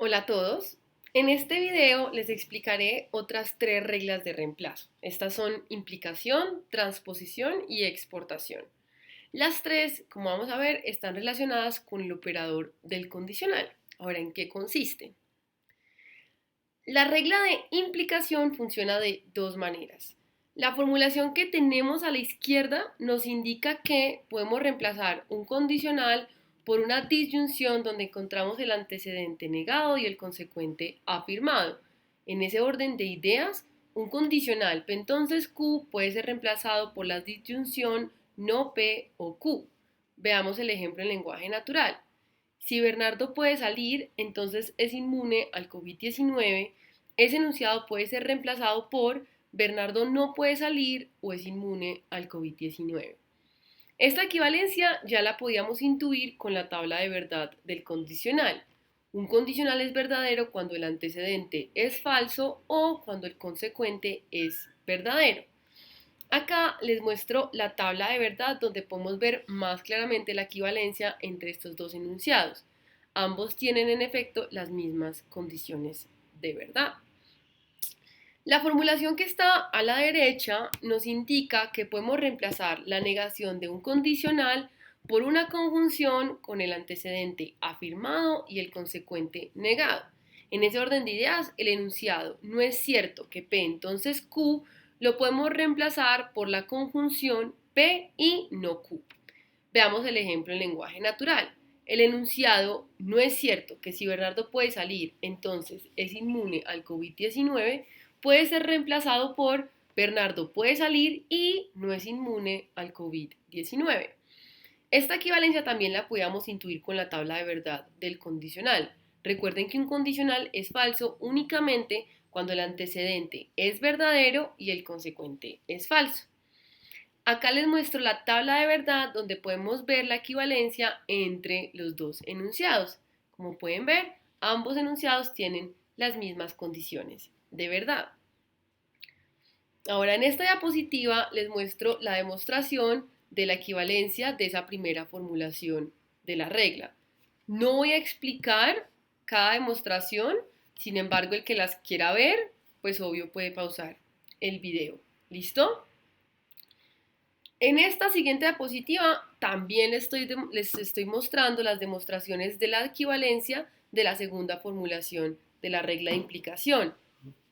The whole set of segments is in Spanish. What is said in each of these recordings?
Hola a todos. En este video les explicaré otras tres reglas de reemplazo. Estas son implicación, transposición y exportación. Las tres, como vamos a ver, están relacionadas con el operador del condicional. Ahora, ¿en qué consiste? La regla de implicación funciona de dos maneras. La formulación que tenemos a la izquierda nos indica que podemos reemplazar un condicional por una disyunción donde encontramos el antecedente negado y el consecuente afirmado. En ese orden de ideas, un condicional P entonces Q puede ser reemplazado por la disyunción no P o Q. Veamos el ejemplo en lenguaje natural. Si Bernardo puede salir, entonces es inmune al COVID-19. Ese enunciado puede ser reemplazado por Bernardo no puede salir o es inmune al COVID-19. Esta equivalencia ya la podíamos intuir con la tabla de verdad del condicional. Un condicional es verdadero cuando el antecedente es falso o cuando el consecuente es verdadero. Acá les muestro la tabla de verdad donde podemos ver más claramente la equivalencia entre estos dos enunciados. Ambos tienen en efecto las mismas condiciones de verdad. La formulación que está a la derecha nos indica que podemos reemplazar la negación de un condicional por una conjunción con el antecedente afirmado y el consecuente negado. En ese orden de ideas, el enunciado no es cierto que P entonces Q lo podemos reemplazar por la conjunción P y no Q. Veamos el ejemplo en lenguaje natural. El enunciado no es cierto que si Bernardo puede salir, entonces es inmune al COVID-19, puede ser reemplazado por Bernardo puede salir y no es inmune al COVID-19. Esta equivalencia también la podíamos intuir con la tabla de verdad del condicional. Recuerden que un condicional es falso únicamente cuando el antecedente es verdadero y el consecuente es falso. Acá les muestro la tabla de verdad donde podemos ver la equivalencia entre los dos enunciados. Como pueden ver, ambos enunciados tienen las mismas condiciones de verdad. Ahora en esta diapositiva les muestro la demostración de la equivalencia de esa primera formulación de la regla. No voy a explicar cada demostración, sin embargo el que las quiera ver, pues obvio puede pausar el video. ¿Listo? En esta siguiente diapositiva también les estoy mostrando las demostraciones de la equivalencia de la segunda formulación de la regla de implicación.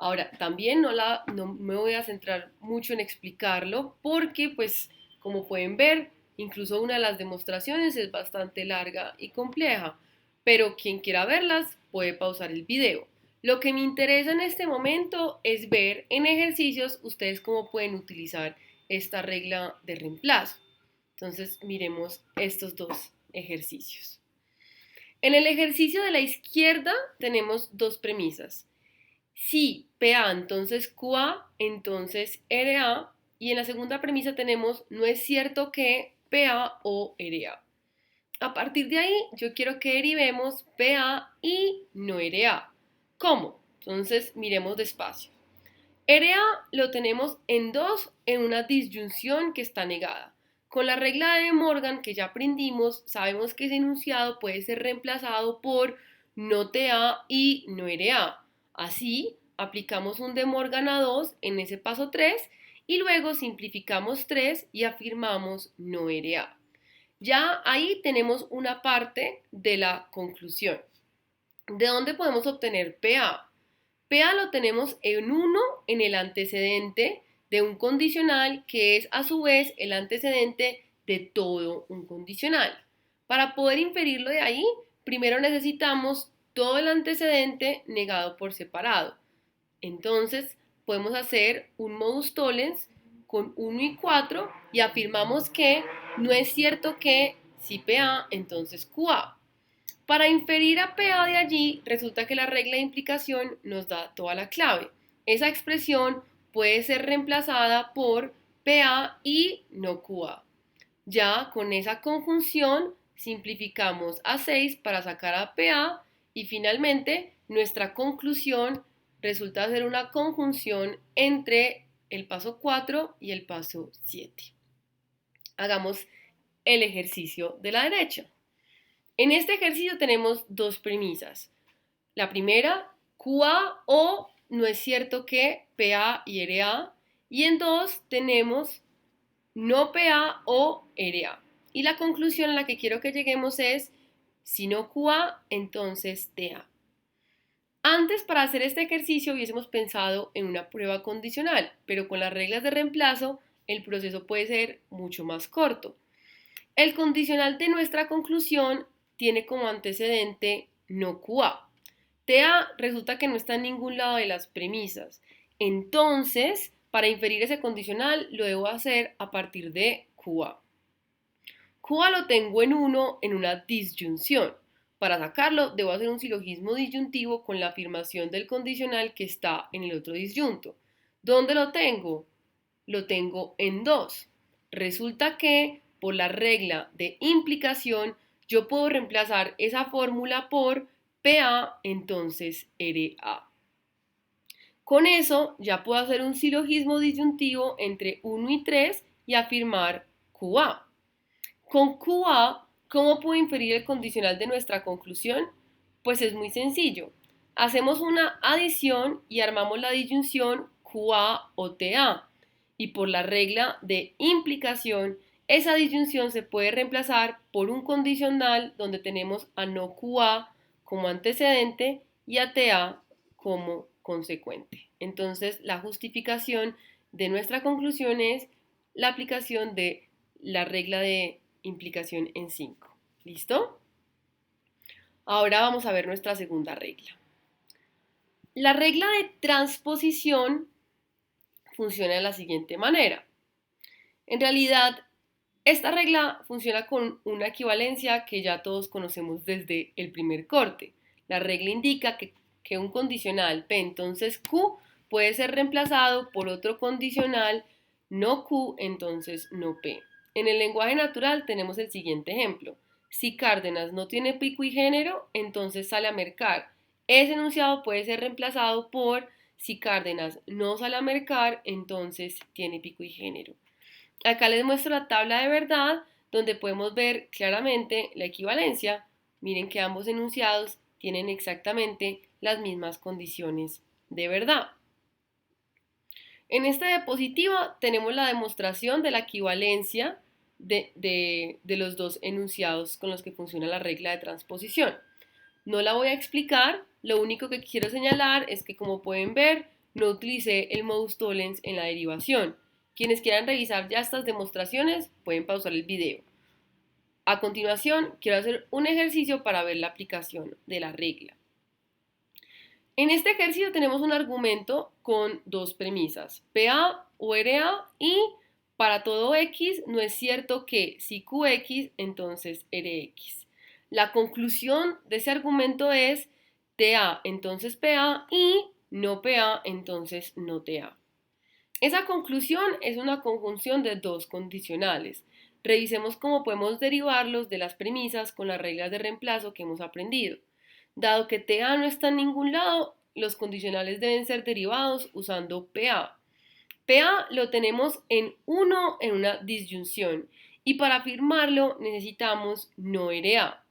Ahora, también no me voy a centrar mucho en explicarlo porque, pues, como pueden ver, incluso una de las demostraciones es bastante larga y compleja, pero quien quiera verlas puede pausar el video. Lo que me interesa en este momento es ver en ejercicios ustedes cómo pueden utilizar esta regla de reemplazo. Entonces, miremos estos dos ejercicios. En el ejercicio de la izquierda tenemos dos premisas. Si PA entonces QA, entonces RA. Y en la segunda premisa tenemos no es cierto que PA o RA. A partir de ahí yo quiero que derivemos PA y no RA. ¿Cómo? Entonces miremos despacio. RA lo tenemos en 2 en una disyunción que está negada. Con la regla de Morgan que ya aprendimos, sabemos que ese enunciado puede ser reemplazado por no TA y no RA. Así, aplicamos un de Morgan a 2 en ese paso 3 y luego simplificamos 3 y afirmamos no RA. Ya ahí tenemos una parte de la conclusión. ¿De dónde podemos obtener PA? PA lo tenemos en 1 en el antecedente de un condicional que es a su vez el antecedente de todo un condicional. Para poder inferirlo de ahí, primero necesitamos todo el antecedente negado por separado. Entonces, podemos hacer un modus tollens con 1 y 4 y afirmamos que no es cierto que si PA, entonces QA. Para inferir a PA de allí, resulta que la regla de implicación nos da toda la clave. Esa expresión puede ser reemplazada por PA y no QA. Ya con esa conjunción simplificamos a 6 para sacar a PA y finalmente nuestra conclusión resulta ser una conjunción entre el paso 4 y el paso 7. Hagamos el ejercicio de la derecha. En este ejercicio tenemos dos premisas. La primera, QA o no es cierto que PA y RA. Y en 2 tenemos no PA o RA. Y la conclusión a la que quiero que lleguemos es, si no QA, entonces TA. Antes, para hacer este ejercicio, hubiésemos pensado en una prueba condicional, pero con las reglas de reemplazo, el proceso puede ser mucho más corto. El condicional de nuestra conclusión tiene como antecedente no QA. TA resulta que no está en ningún lado de las premisas. Entonces, para inferir ese condicional, lo debo hacer a partir de QA. QA lo tengo en 1 en una disyunción. Para sacarlo, debo hacer un silogismo disyuntivo con la afirmación del condicional que está en el otro disyunto. ¿Dónde lo tengo? Lo tengo en 2. Resulta que, por la regla de implicación, yo puedo reemplazar esa fórmula por PA, entonces RA. Con eso ya puedo hacer un silogismo disyuntivo entre 1 y 3 y afirmar QA. Con QA, ¿cómo puedo inferir el condicional de nuestra conclusión? Pues es muy sencillo. Hacemos una adición y armamos la disyunción QA o TA. Y por la regla de implicación, esa disyunción se puede reemplazar por un condicional donde tenemos a no QA como antecedente y a TA como consecuente. Entonces, la justificación de nuestra conclusión es la aplicación de la regla de implicación en 5. ¿Listo? Ahora vamos a ver nuestra segunda regla. La regla de transposición funciona de la siguiente manera. En realidad, esta regla funciona con una equivalencia que ya todos conocemos desde el primer corte. La regla indica que un condicional P, entonces Q, puede ser reemplazado por otro condicional no Q, entonces no P. En el lenguaje natural tenemos el siguiente ejemplo. Si Cárdenas no tiene pico y género, entonces sale a mercar. Ese enunciado puede ser reemplazado por si Cárdenas no sale a mercar, entonces tiene pico y género. Acá les muestro la tabla de verdad donde podemos ver claramente la equivalencia. Miren que ambos enunciados tienen exactamente las mismas condiciones de verdad. En esta diapositiva tenemos la demostración de la equivalencia de los dos enunciados con los que funciona la regla de transposición. No la voy a explicar, lo único que quiero señalar es que, como pueden ver, no utilicé el modus tollens en la derivación. Quienes quieran revisar ya estas demostraciones pueden pausar el video. A continuación, quiero hacer un ejercicio para ver la aplicación de la regla. En este ejercicio tenemos un argumento con dos premisas, PA o RA, y para todo X no es cierto que si QX, entonces RX. La conclusión de ese argumento es TA, entonces PA, y no PA, entonces no TA. Esa conclusión es una conjunción de dos condicionales. Revisemos cómo podemos derivarlos de las premisas con las reglas de reemplazo que hemos aprendido. Dado que TA no está en ningún lado, los condicionales deben ser derivados usando PA. PA lo tenemos en 1 en una disyunción y para afirmarlo necesitamos no RA.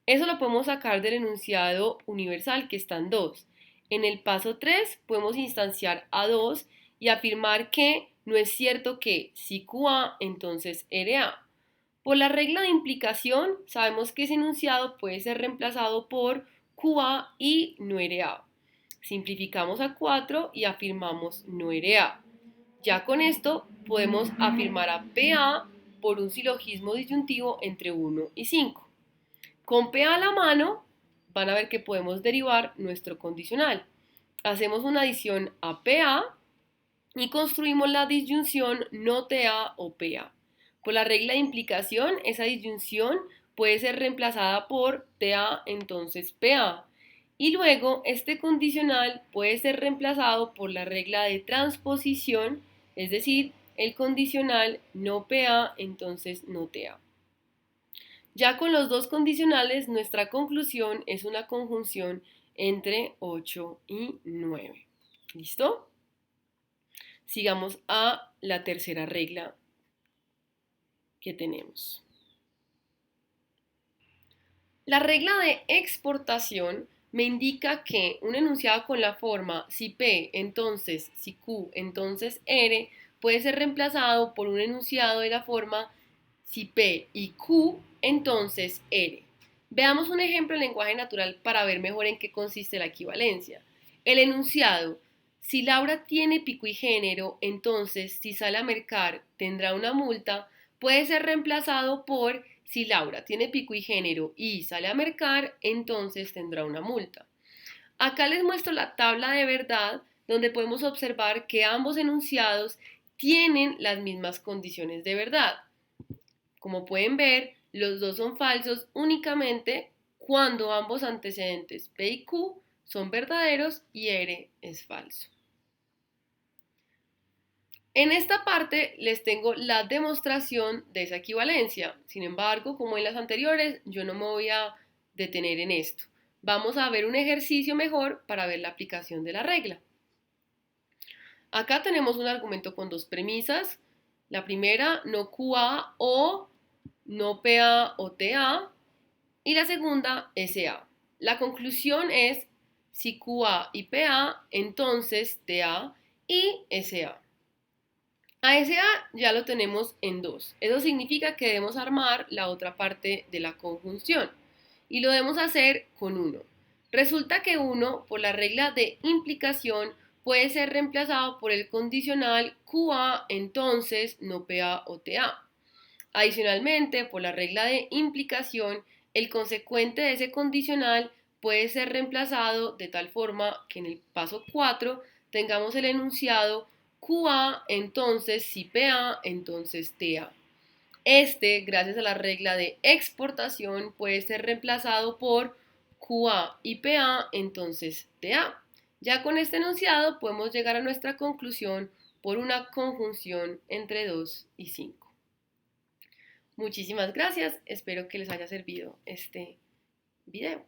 Eso lo podemos sacar del enunciado universal que está en 2. En el paso 3 podemos instanciar a 2 y afirmar que no es cierto que si QA, entonces RA. Por la regla de implicación, sabemos que ese enunciado puede ser reemplazado por QA y no RA. Simplificamos a 4 y afirmamos no RA. Ya con esto podemos afirmar a PA por un silogismo disyuntivo entre 1 y 5. Con PA a la mano, van a ver que podemos derivar nuestro condicional. Hacemos una adición a PA y construimos la disyunción no TA o PA. Por la regla de implicación, esa disyunción puede ser reemplazada por TA, entonces PA. Y luego este condicional puede ser reemplazado por la regla de transposición, es decir, el condicional no PA, entonces no TA. Ya con los dos condicionales, nuestra conclusión es una conjunción entre 8 y 9. ¿Listo? Sigamos a la tercera regla que tenemos. La regla de exportación me indica que un enunciado con la forma si P, entonces si Q, entonces R, puede ser reemplazado por un enunciado de la forma si P y Q, entonces R. Veamos un ejemplo en lenguaje natural para ver mejor en qué consiste la equivalencia. El enunciado, si Laura tiene pico y género, entonces si sale a mercar tendrá una multa, puede ser reemplazado por si Laura tiene pico y género y sale a mercar, entonces tendrá una multa. Acá les muestro la tabla de verdad donde podemos observar que ambos enunciados tienen las mismas condiciones de verdad. Como pueden ver, los dos son falsos únicamente cuando ambos antecedentes P y Q son verdaderos y R es falso. En esta parte les tengo la demostración de esa equivalencia. Sin embargo, como en las anteriores, yo no me voy a detener en esto. Vamos a ver un ejercicio mejor para ver la aplicación de la regla. Acá tenemos un argumento con dos premisas. La primera, no QA o no PA o TA. Y la segunda, SA. La conclusión es si QA y PA, entonces TA y SA. A ese A ya lo tenemos en 2. Eso significa que debemos armar la otra parte de la conjunción. Y lo debemos hacer con 1. Resulta que 1, por la regla de implicación, puede ser reemplazado por el condicional QA, entonces no PA o TA. Adicionalmente, por la regla de implicación, el consecuente de ese condicional puede ser reemplazado de tal forma que en el paso 4 tengamos el enunciado QA, entonces si PA, entonces TA. Gracias a la regla de exportación, puede ser reemplazado por QA y PA, entonces TA. Ya con este enunciado podemos llegar a nuestra conclusión por una conjunción entre 2 y 5. Muchísimas gracias, espero que les haya servido este video.